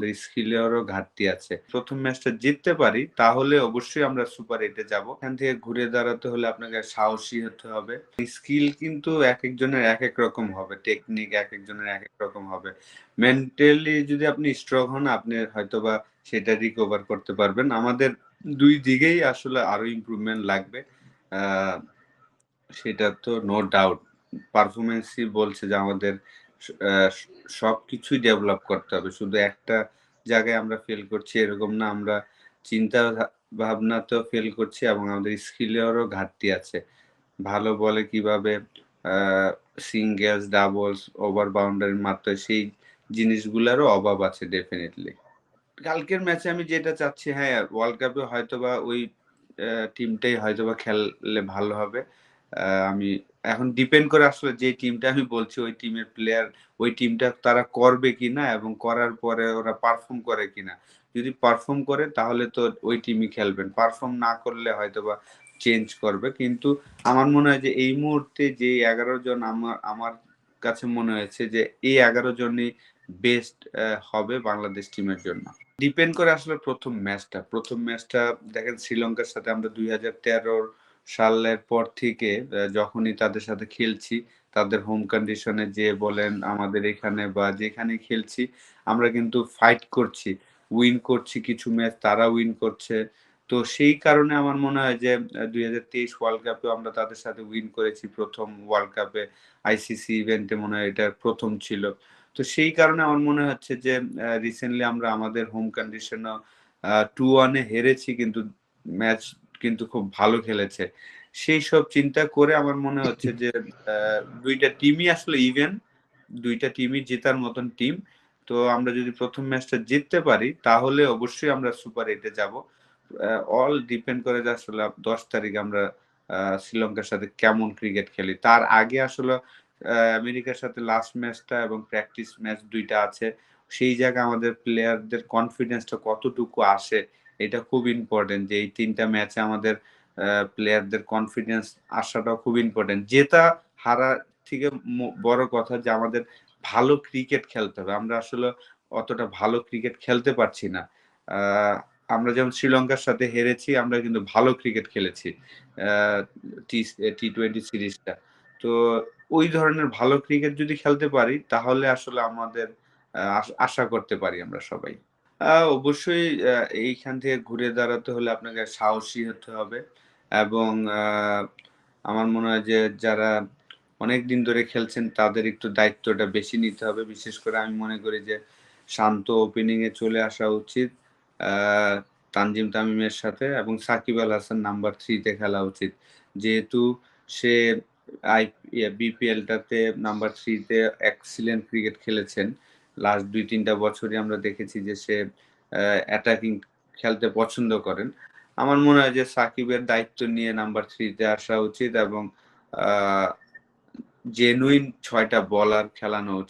আমাদের স্কিলেরও ঘাটতি আছে। ১ম ম্যাচটা জিততে পারি তাহলে অবশ্যই আমরা সুপার 8 এ যাবো। এখান থেকে ঘুরে দাঁড়াতে হলে আপনাকে সাহসী হতে হবে। স্কিল কিন্তু একেকজনের একেক রকম হবে। টেকনিক একেকজনের একেক রকম হবে। মেন্টালি যদি আপনি স্ট্রং হন আপনি হয়তোবা সেটা রিকভার করতে পারবেন। আমাদের ২ দিকেই আসলে আরো ইমপ্রুভমেন্ট লাগবে। আ সেটা তো নো ডাউট। পারফরম্যান্সই বলছে যে আমাদের স আ সবকিছুই ডেভেলপ করতে হবে। শুধু একটা জায়গায় আমরা ফেল করছি এরকম না। আমরা চিন্তা ভাবনাতেও ফেল করছি এবং আমাদের স্কিলেরও ঘাটতি আছে। ভালো বলে কিভাবে আ সিঙ্গেলস, ডাবলস, ওভার বাউন্ডারি মারতে হয় সেই জিনিসগুলারও অভাব আছে ডেফিনিটলি। কালকের ম্যাচে আমি যেটা চাচ্ছি হ্যাঁ, ওয়ার্ল্ড কাপে হয়তোবা ওই টিমটাই হয়তোবা খেললে ভালো হবে। আমি এখন ডিপেন্ড করে আসলে যে টিমটা আমি বলছি ওই টিমের প্লেয়ার ওই টিমটা তারা করবে কিনা এবং করার পরে ওরা পারফর্ম করে কিনা। যদি পারফর্ম করে তাহলে তো ওই টিমই খেলবেন। পারফর্ম না করলে হয়তোবা চেঞ্জ করবে। কিন্তু আমার মনে হয় যে এই মুহূর্তে যে ১১ জন আমার কাছে মনে হয়েছে যে এই ১১ জনই বেস্ট হবে বাংলাদেশ টিমের জন্য। ডিপেন্ড করে আসলে ১ম ম্যাচটা। ১ম ম্যাচটা দেখেন শ্রীলঙ্কার সাথে আমরা ২০১৩ সালের পর থেকে যখনই তাদের সাথে খেলছি, তাদের হোম কন্ডিশন এ যেয়ে বলেন, আমাদের এখানে বা যেখানেই খেলছি, আমরা কিন্তু ফাইট করছি। উইন করছি কিছু ম্যাচ, তারা উইন করছে। তো সেই কারণে আমার মনে হয় যে ২০২৩ ওয়ার্ল্ড কাপেও আমরা তাদের সাথে উইন করেছি। ১ম ওয়ার্ল্ড কাপে আইসিসি ইভেন্টে মনে হয় এটা ১ম ছিল। তো সেই কারণে আমার মনে হচ্ছে যে রিসেন্টলি আমরা আমাদের হোম কন্ডিশনেও ২-১ এ হেরেছি কিন্তু ম্যাচ কিন্তু খুব ভালো খেলেছে। সেইসব চিন্তা করে আমার মনে হচ্ছে যে আ ২ টা টিমই আসলে ইভেন, ২ টা টিমই জেতার মতন টিম। তো আমরা যদি ১ম ম্যাচটা জিততে পারি তাহলে অবশ্যই আমরা সুপার 8 এ যাবো। অল ডিপেন্ড করে যে আসলে ১০ তারিখে আমরা শ্রীলঙ্কার সাথে কেমন ক্রিকেট খেলি। তার আগে আসলে আমেরিকার সাথে লাস্ট ম্যাচটা এবং প্র্যাকটিস ম্যাচ ২ টা আছে। সেই জায়গায় আমাদের প্লেয়ারদের কনফিডেন্সটা কতটুকু আসে এটা খুব ইম্পোর্টেন্ট যে এই ৩ টা ম্যাচে আমাদের প্লেয়ারদের কনফিডেন্স আসাটাও খুব ইম্পোর্টেন্ট। জেতা হারা থেকে বড় কথা যে আমাদের ভালো ক্রিকেট খেলতে হবে। আমরা আসলে অতটা ভালো ক্রিকেট খেলতে পারছি না। আ আমরা যেমন শ্রীলঙ্কার সাথে হেরেছি, আমরা কিন্তু ভালো ক্রিকেট খেলেছি। আ টি-20 সিরিজটা। তো ওই ধরনের ভালো ক্রিকেট যদি খেলতে পারি তাহলে আসলে আমাদের আশা করতে পারি আমরা সবাই। অবশ্যই এইখান থেকে ঘুরে দাঁড়াতে হলে আপনাকে সাহসী হতে হবে এবং আমার মনে হয় যে যারা অনেকদিন ধরে খেলছেন তাদের একটু দায়িত্বটা বেশি নিতে হবে। বিশেষ করে আমি মনে করি যে শান্ত ওপেনিং এ চলে আসা উচিত। আ তানজিম তামিমের সাথে এবং সাকিব আল হাসান নাম্বার 3 তে খেলা উচিত। যেহেতু সে বিপিএল টাতে নাম্বার 3 তে এক্সিলেন্ট ক্রিকেট খেলেছেন। লাস্ট ২-৩ টা বছরই আমরা দেখেছি যে সে অ্যাটাকিং খেলতে পছন্দ করেন। আমার মনে হয় যে সাকিবের দায়িত্ব নিয়ে নাম্বার 3 তে আসা উচিত এবং আ জেনুইন ৬ টা বলার খেলানো উচিত।